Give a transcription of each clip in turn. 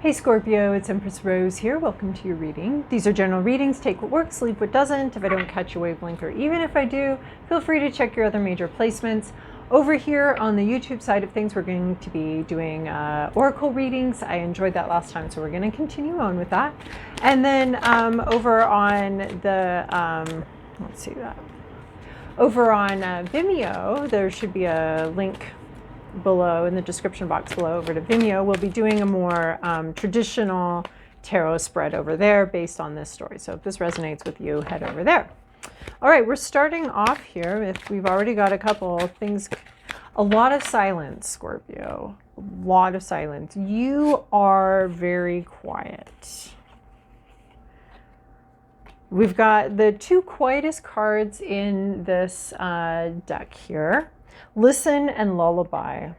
Hey Scorpio, it's Empress Rose here. Welcome to your reading. These are general readings. Take what works, leave what doesn't. If I don't catch your wavelength, or even if I do, feel free to check your other major placements. Over here on the YouTube side of things, we're going to be doing oracle readings. I enjoyed that last time, so we're going to continue on with that. And then over on the, let's see that. Over on Vimeo, there should be a link below in the description box below over to Vimeo. We'll be doing a more traditional tarot spread over there based on this story. So if this resonates with you, head over there. All right, we're starting off here. If we've already got a couple things, a lot of silence, Scorpio, a lot of silence. You are very quiet. We've got the two quietest cards in this deck here. Listen and Lullaby.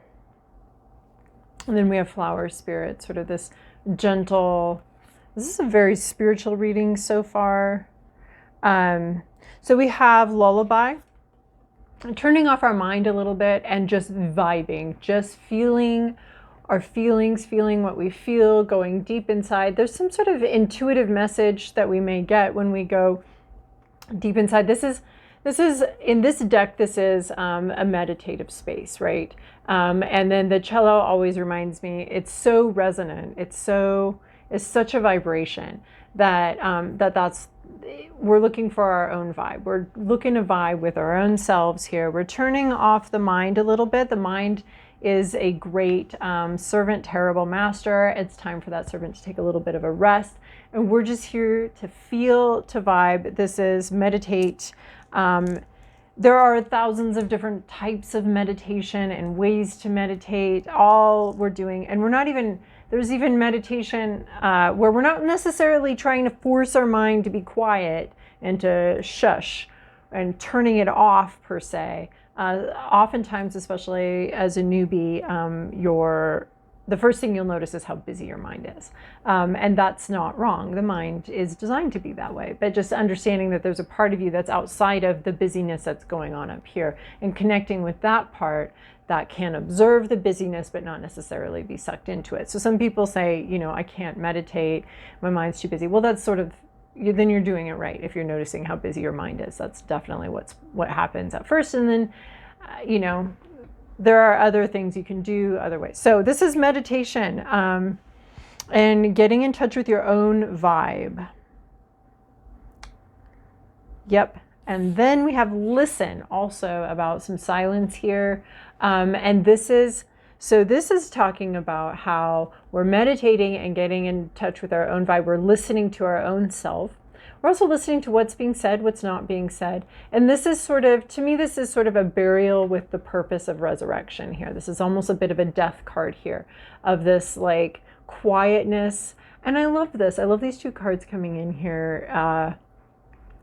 And then we have Flower Spirit, sort of this gentle, this is a very spiritual reading so far. So we have Lullaby, turning off our mind a little bit and just vibing, just feeling our feelings, feeling what we feel, going deep inside. There's some sort of intuitive message that we may get when we go deep inside. This is in this deck, this is a meditative space, right? And then the cello always reminds me, it's so resonant. It's such a vibration that we're looking for our own vibe. We're looking to vibe with our own selves here. We're turning off the mind a little bit. The mind is a great servant, terrible master. It's time for that servant to take a little bit of a rest. And we're just here to feel, to vibe. This is meditate. There are thousands of different types of meditation and ways to meditate. All we're doing, and there's even meditation where we're not necessarily trying to force our mind to be quiet and to shush and turning it off per se. Oftentimes, especially as a newbie, the first thing you'll notice is how busy your mind is. And that's not wrong. The mind is designed to be that way. But just understanding that there's a part of you that's outside of the busyness that's going on up here and connecting with that part that can observe the busyness but not necessarily be sucked into it. So some people say, I can't meditate, my mind's too busy. Well, that's sort of, then you're doing it right if you're noticing how busy your mind is. That's definitely what happens at first. And then, there are other things you can do other ways. So this is meditation and getting in touch with your own vibe. Yep. And then we have listen, also about some silence here. And this is talking about how we're meditating and getting in touch with our own vibe. We're listening to our own self. We're also listening to what's being said, what's not being said. And this is to me, this is sort of a burial with the purpose of resurrection here. This is almost a bit of a death card here of this like quietness. And I love this. I love these two cards coming in here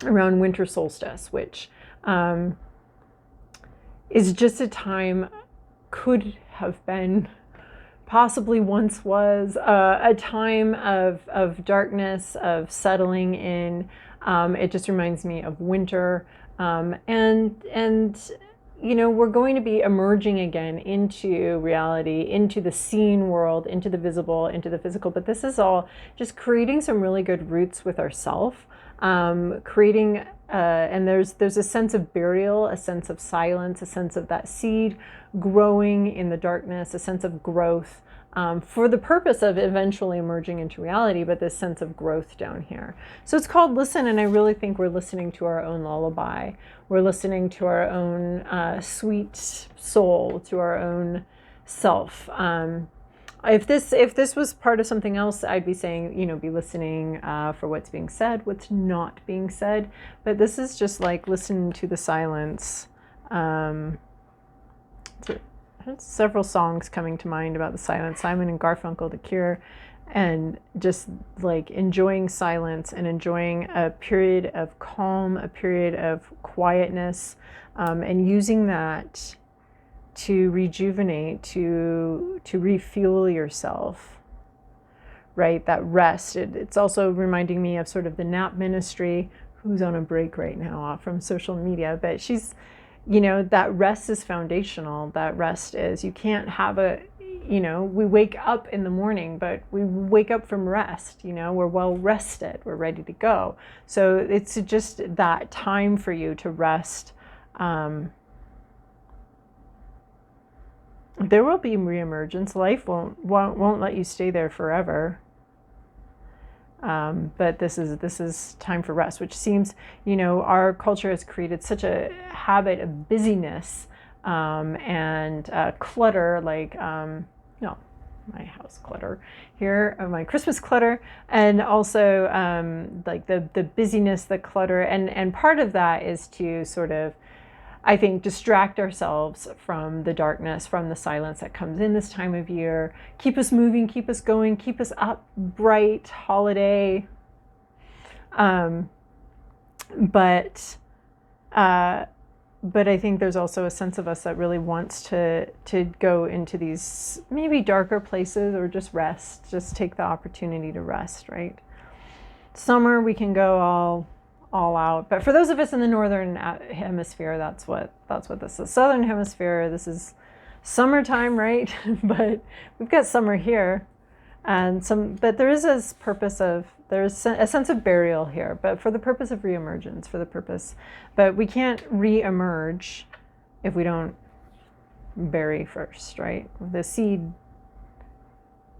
around winter solstice, which is just a time, could have been, possibly once was, a time of darkness, of settling in. It just reminds me of winter. And we're going to be emerging again into reality, into the seen world, into the visible, into the physical. But this is all just creating some really good roots with ourself. Creating, and there's a sense of burial, a sense of silence, a sense of that seed growing in the darkness, a sense of growth, for the purpose of eventually emerging into reality, but this sense of growth down here. So it's called Listen, and I really think we're listening to our own lullaby. We're listening to our own sweet soul, to our own self. If this was part of something else, I'd be saying, be listening for what's being said, what's not being said. But this is just like listening to the silence. Several songs coming to mind about the silence. Simon and Garfunkel, The Cure, and just like enjoying silence and enjoying a period of calm, a period of quietness, and using that to rejuvenate, to refuel yourself, right? That rest. It's also reminding me of sort of the nap ministry, who's on a break right now from social media, but she's, that rest is foundational. That rest is, you can't have you know, we wake up in the morning, but we wake up from rest, you know, we're well rested, we're ready to go. So it's just that time for you to rest. There will be reemergence. Life won't let you stay there forever. But this is time for rest, which seems, you know, our culture has created such a habit of busyness and clutter, like, no, my house clutter here, my Christmas clutter, and also like the busyness, the clutter, and part of that is to sort of, I think, distract ourselves from the darkness, from the silence that comes in this time of year, keep us moving, keep us going, keep us up, bright, holiday. But I think there's also a sense of us that really wants to go into these maybe darker places, or just rest, just take the opportunity to rest, right? Summer, we can go all out, but for those of us in the northern hemisphere, that's what this is. Southern hemisphere, this is summertime, right? But we've got summer here, and but there is a purpose of, there's a sense of burial here, but for the purpose of reemergence, but we can't re-emerge if we don't bury first, right? The seed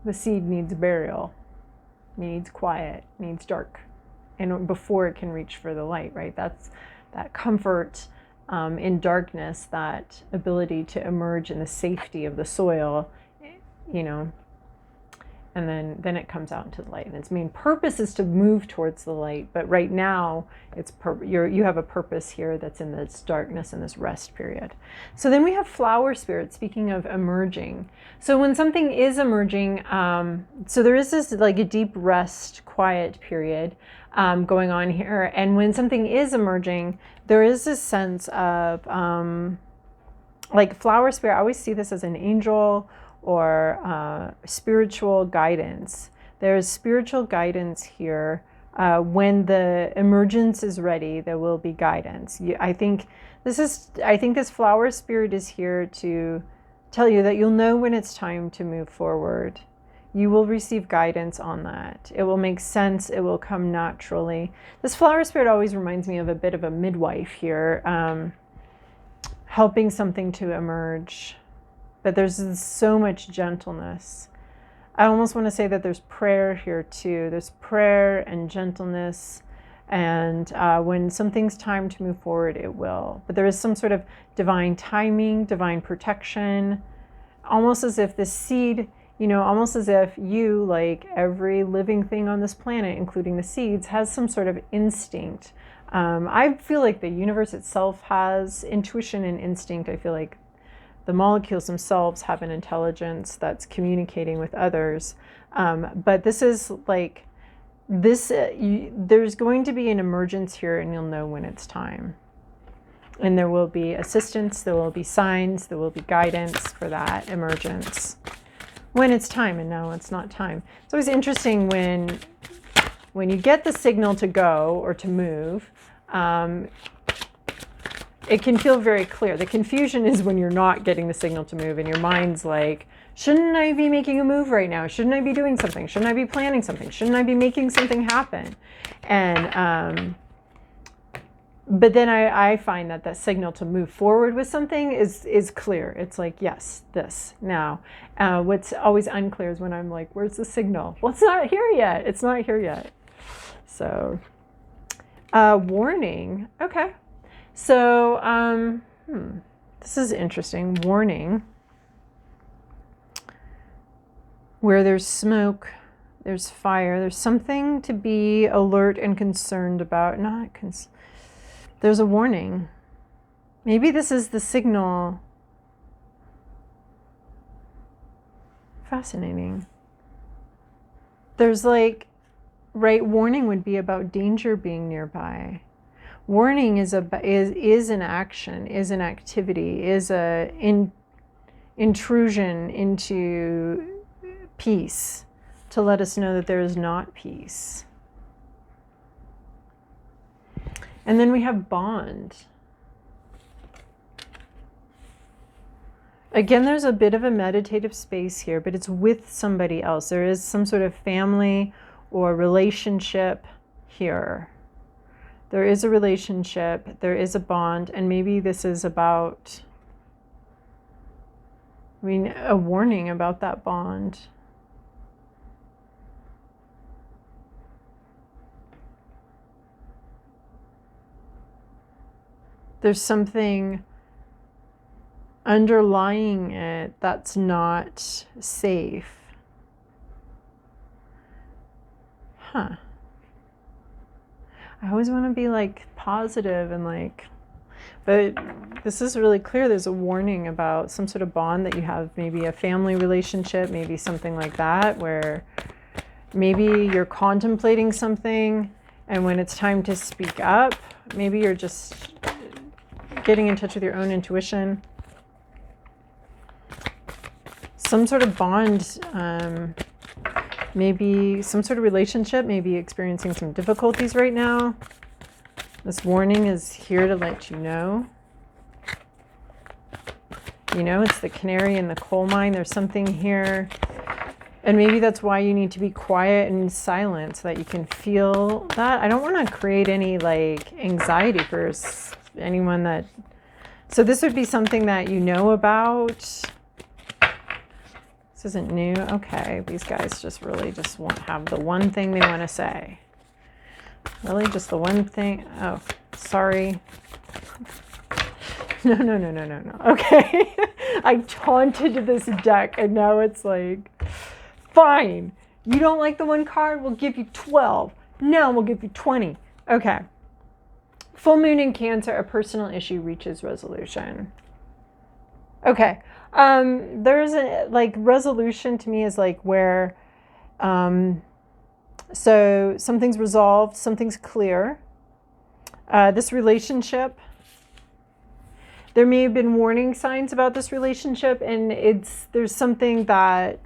needs burial, needs quiet, needs dark, and before it can reach for the light, right? That's that comfort in darkness, that ability to emerge in the safety of the soil, you know, and then it comes out into the light. And its main purpose is to move towards the light, but right now you have a purpose here that's in this darkness and this rest period. So then we have flower spirit, speaking of emerging. So when something is emerging, so there is this like a deep rest, quiet period going on here. And when something is emerging, there is this sense of like flower spirit. I always see this as an angel or spiritual guidance. There's spiritual guidance here. When the emergence is ready, there will be guidance. I think this flower spirit is here to tell you that you'll know when it's time to move forward. You will receive guidance on that. It will make sense. It will come naturally. This flower spirit always reminds me of a bit of a midwife here, helping something to emerge. But there's so much gentleness. I almost want to say that there's prayer here too. There's prayer and gentleness. And when something's time to move forward, it will. But there is some sort of divine timing, divine protection, almost as if the seed, you know, almost as if you, like every living thing on this planet, including the seeds, has some sort of instinct. I feel like the universe itself has intuition and instinct. I feel like the molecules themselves have an intelligence that's communicating with others. But this is like, there's going to be an emergence here, and you'll know when it's time. And there will be assistance, there will be signs, there will be guidance for that emergence when it's time, and now it's not time. It's always interesting when you get the signal to go or to move. It can feel very clear. The confusion is when you're not getting the signal to move and your mind's like, shouldn't I be making a move right now? Shouldn't I be doing something? Shouldn't I be planning something? Shouldn't I be making something happen? And but then I find that signal to move forward with something is clear. It's like, yes, this, now. What's always unclear is when I'm like, where's the signal? Well, it's not here yet. It's not here yet. So, warning. Okay. So, this is interesting. Warning. Where there's smoke, there's fire. There's something to be alert and concerned about. There's a warning. Maybe this is the signal. Fascinating. There's like, right, warning would be about danger being nearby. Warning is an action, is an activity, is an intrusion into peace, to let us know that there is not peace. And then we have bond. Again, there's a bit of a meditative space here, but it's with somebody else. There is some sort of family or relationship here. There is a relationship, there is a bond, and maybe this is about, I mean, a warning about that bond. There's something underlying it that's not safe. Huh. I always want to be like positive and like, but this is really clear. There's a warning about some sort of bond that you have, maybe a family relationship, maybe something like that, where maybe you're contemplating something and when it's time to speak up, maybe you're just getting in touch with your own intuition. Some sort of bond, maybe some sort of relationship, maybe experiencing some difficulties right now. This warning is here to let you know. You know, it's the canary in the coal mine. There's something here. And maybe that's why you need to be quiet and silent so that you can feel that. I don't want to create any like anxiety for anyone that... So this would be something that you know about. This isn't new. Okay, these guys just really just have the one thing they want to say. Really, just the one thing. Oh, sorry. No. Okay. I taunted this deck and now it's like, fine. You don't like the one card? We'll give you 12. No, we'll give you 20. Okay. Full moon in Cancer, a personal issue reaches resolution. Okay. There's a like resolution to me is like where so something's resolved, something's clear. This relationship, there may have been warning signs about this relationship, and there's something that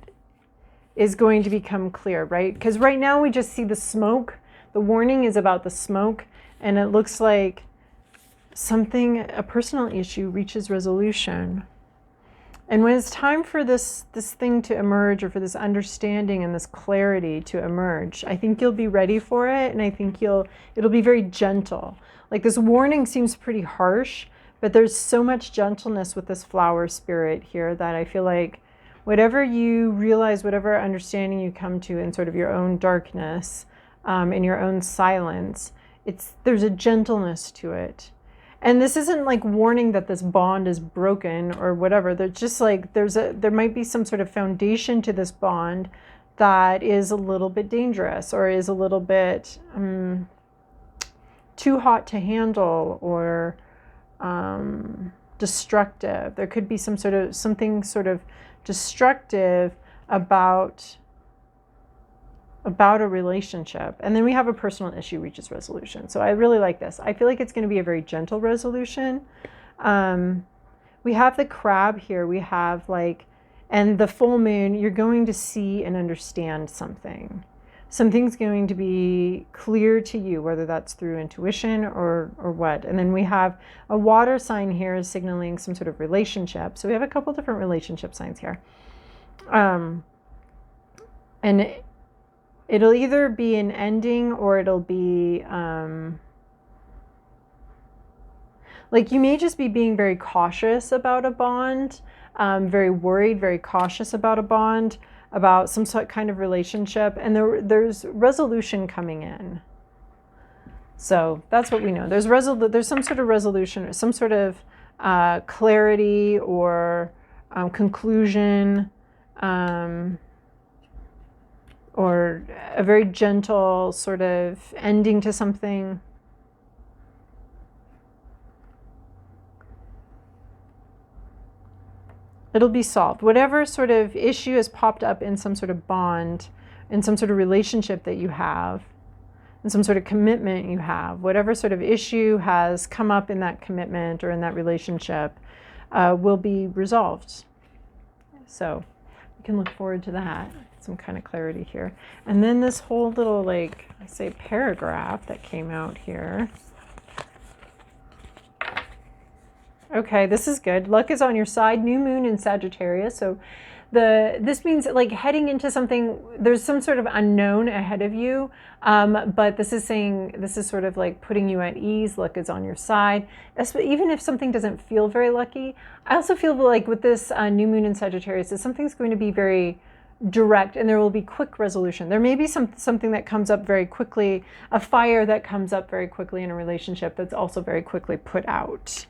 is going to become clear, right? Because right now we just see the smoke. The warning is about the smoke, and it looks like a personal issue reaches resolution. And when it's time for this thing to emerge, or for this understanding and this clarity to emerge, I think you'll be ready for it, and I think it'll be very gentle. Like this warning seems pretty harsh, but there's so much gentleness with this flower spirit here that I feel like whatever you realize, whatever understanding you come to in sort of your own darkness, in your own silence, there's a gentleness to it. And this isn't like warning that this bond is broken or whatever. They're just like, there might be some sort of foundation to this bond that is a little bit dangerous, or is a little bit too hot to handle, or destructive. There could be something sort of destructive about a relationship. And then we have a personal issue reaches resolution. So I really like this. I feel like it's going to be a very gentle resolution. We have the crab here. We have and the full moon, you're going to see and understand something. Something's going to be clear to you, whether that's through intuition or what. And then we have a water sign here signaling some sort of relationship. So we have a couple different relationship signs here. And it'll either be an ending, or it'll be like you may just be being very cautious about a bond, very worried, very cautious about a bond, about some sort kind of relationship, and there's resolution coming in. So that's what we know. There's some sort of resolution, or some sort of clarity, or conclusion, or a very gentle sort of ending to something. It'll be solved. Whatever sort of issue has popped up in some sort of bond, in some sort of relationship that you have, in some sort of commitment you have, whatever sort of issue has come up in that commitment or in that relationship will be resolved. So we can look forward to that. Some kind of clarity here. And then this whole little, paragraph that came out here. Okay, this is good. Luck is on your side. New moon in Sagittarius. So this means like heading into something, there's some sort of unknown ahead of you. But this is saying, this is sort of like putting you at ease. Luck is on your side. Even if something doesn't feel very lucky, I also feel like with this new moon in Sagittarius, that something's going to be very direct and there will be quick resolution. There may be something that comes up very quickly, a fire that comes up very quickly in a relationship that's also very quickly put out.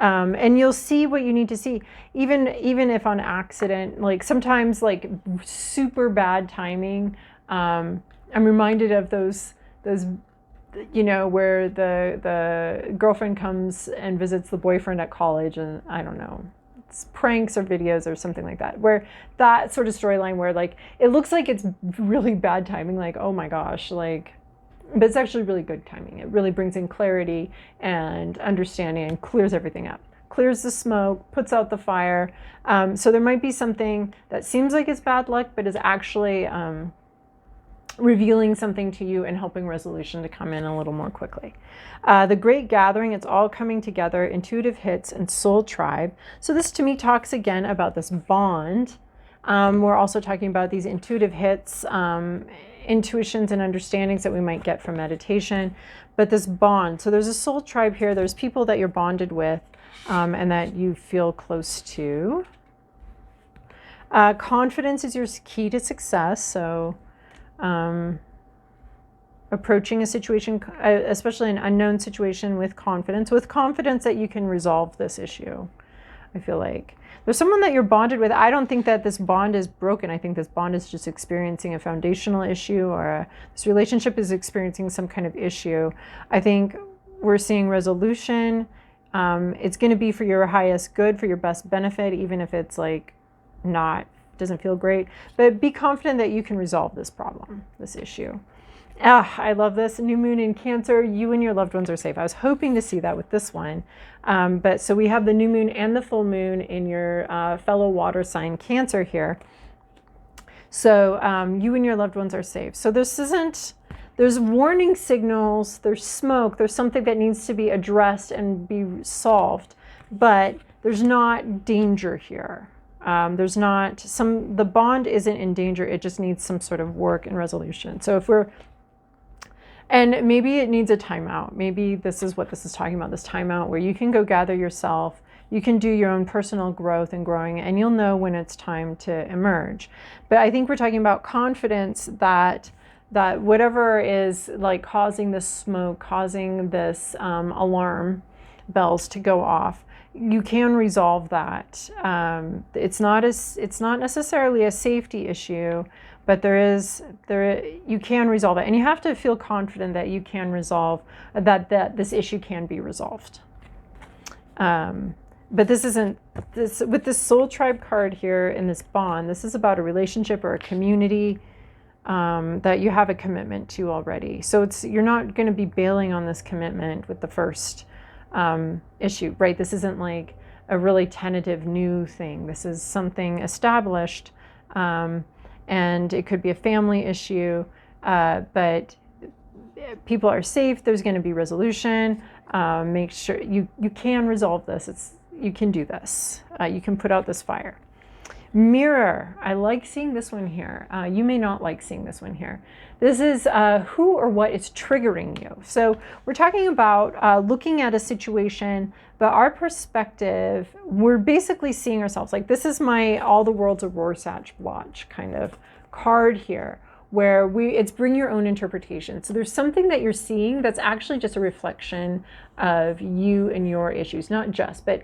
And you'll see what you need to see, even if on accident, like sometimes like super bad timing. I'm reminded of those, you know, where the girlfriend comes and visits the boyfriend at college, and I don't know, it's pranks or videos or something like that, where that sort of storyline where like it looks like it's really bad timing, like, oh my gosh, like, but it's actually really good timing. It really brings in clarity and understanding and clears everything up. Clears the smoke, puts out the fire. So there might be something that seems like it's bad luck, but is actually revealing something to you and helping resolution to come in a little more quickly. The Great Gathering, it's all coming together, intuitive hits and soul tribe. So this to me talks again about this bond. We're also talking about these intuitive hits, intuitions and understandings that we might get from meditation, but this bond. So there's a soul tribe here. There's people that you're bonded with and that you feel close to. Confidence is your key to success. So approaching a situation, especially an unknown situation, with confidence that you can resolve this issue. I feel like there's someone that you're bonded with. I don't think that this bond is broken. I think this bond is just experiencing a foundational issue, or this relationship is experiencing some kind of issue. I think we're seeing resolution. It's going to be for your highest good, for your best benefit, even if it's like doesn't feel great. But be confident that you can resolve this problem, this issue. I love this. New moon in Cancer, you and your loved ones are safe. I was hoping to see that with this one. But so we have the new moon and the full moon in your fellow water sign Cancer here. So you and your loved ones are safe. So there's warning signals, there's smoke, there's something that needs to be addressed and be solved, but there's not danger here. The bond isn't in danger. It just needs some sort of work and resolution. So and maybe it needs a timeout. Maybe this is what this is talking about, this timeout where you can go gather yourself, you can do your own personal growth and growing, and you'll know when it's time to emerge. But I think we're talking about confidence that whatever is like causing this smoke, causing this alarm bells to go off, you can resolve that. It's not necessarily a safety issue, but you can resolve it, and you have to feel confident that you can resolve that this issue can be resolved. But this isn't this with this soul tribe card here in this bond. This is about a relationship or a community that you have a commitment to already. So you're not going to be bailing on this commitment with the first issue, right? This isn't like a really tentative new thing. This is something established, and it could be a family issue, but people are safe. There's going to be resolution. Make sure you can resolve this. You can do this. You can put out this fire. Mirror. I like seeing this one here. You may not like seeing this one here. This is who or what is triggering you. So we're talking about looking at a situation, but our perspective, we're basically seeing ourselves. Like this is my all the world's a Rorschach blotch kind of card here, where it's bring your own interpretation. So there's something that you're seeing that's actually just a reflection of you and your issues, not just, but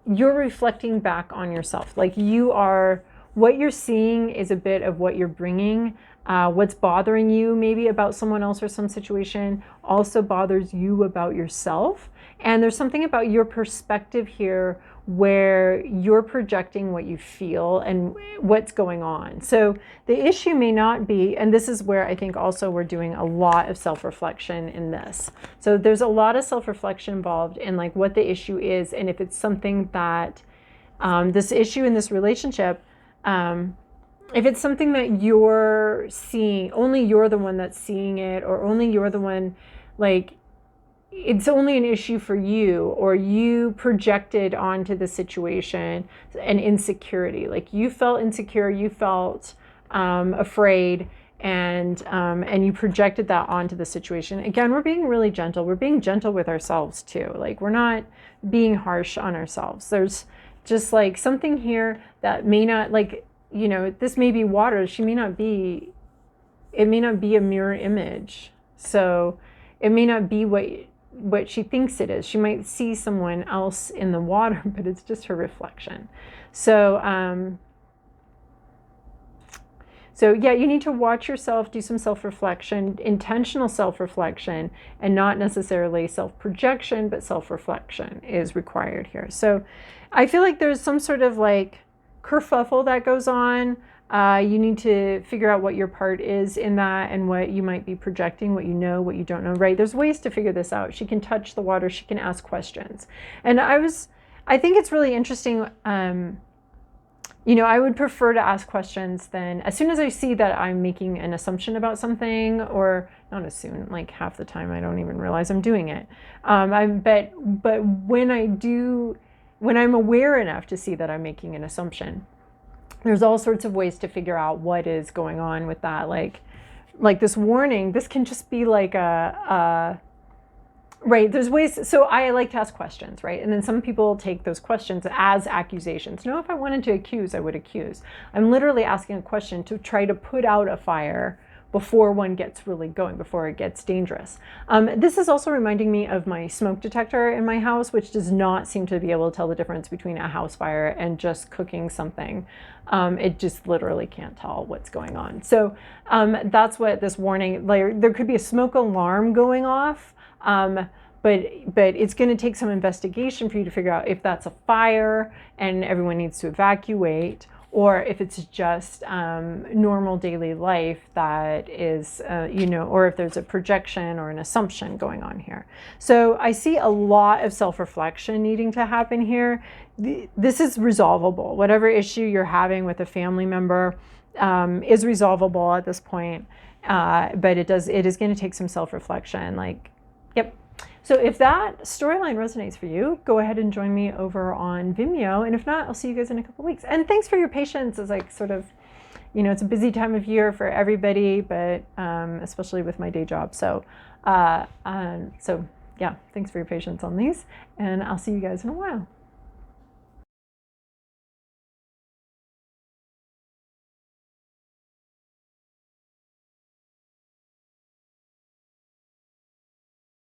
you're reflecting back on yourself. Like what you're seeing is a bit of what you're bringing. What's bothering you maybe about someone else or some situation also bothers you about yourself. And there's something about your perspective here where you're projecting what you feel and what's going on. So the issue may not be, and this is where I think also we're doing a lot of self-reflection in this. So there's a lot of self-reflection involved in like what the issue is, and if it's something that this issue in this relationship, if it's something that you're seeing, only you're the one that's seeing it, or only you're the one, like, it's only an issue for you, or you projected onto the situation an insecurity. Like you felt insecure, you felt afraid, and you projected that onto the situation. Again, we're being really gentle. We're being gentle with ourselves too. Like we're not being harsh on ourselves. There's just like something here that may not, like, you know, this may be water. She may not be, it may not be a mirror image. So it may not be what she thinks it is. She might see someone else in the water, but it's just her reflection. So, so yeah, you need to watch yourself, do some self-reflection, intentional self-reflection, and not necessarily self-projection, but self-reflection is required here. So I feel like there's some sort of like kerfuffle that goes on. You need to figure out what your part is in that and what you might be projecting, what you know, what you don't know, right? There's ways to figure this out. She can touch the water. She can ask questions. And I think it's really interesting. You know, I would prefer to ask questions than, as soon as I see that I'm making an assumption about something, or not as soon, like half the time I don't even realize I'm doing it. But when I do, when I'm aware enough to see that I'm making an assumption, there's all sorts of ways to figure out what is going on with that. Like this warning, this can just be like right, there's ways. So I like to ask questions, right? And then some people take those questions as accusations. No, if I wanted to accuse, I would accuse. I'm literally asking a question to try to put out a fire before one gets really going, before it gets dangerous. This is also reminding me of my smoke detector in my house, which does not seem to be able to tell the difference between a house fire and just cooking something. It just literally can't tell what's going on. So that's what this warning, like, there could be a smoke alarm going off, but it's going to take some investigation for you to figure out if that's a fire and everyone needs to evacuate, or if it's just normal daily life that is, you know, or if there's a projection or an assumption going on here. So I see a lot of self-reflection needing to happen here. This is resolvable. Whatever issue you're having with a family member is resolvable at this point, but it is going to take some self-reflection. Like, yep. So if that storyline resonates for you, go ahead and join me over on Vimeo. And if not, I'll see you guys in a couple weeks. And thanks for your patience as I sort of, you know, it's a busy time of year for everybody, but especially with my day job. So, so yeah, thanks for your patience on these. And I'll see you guys in a while.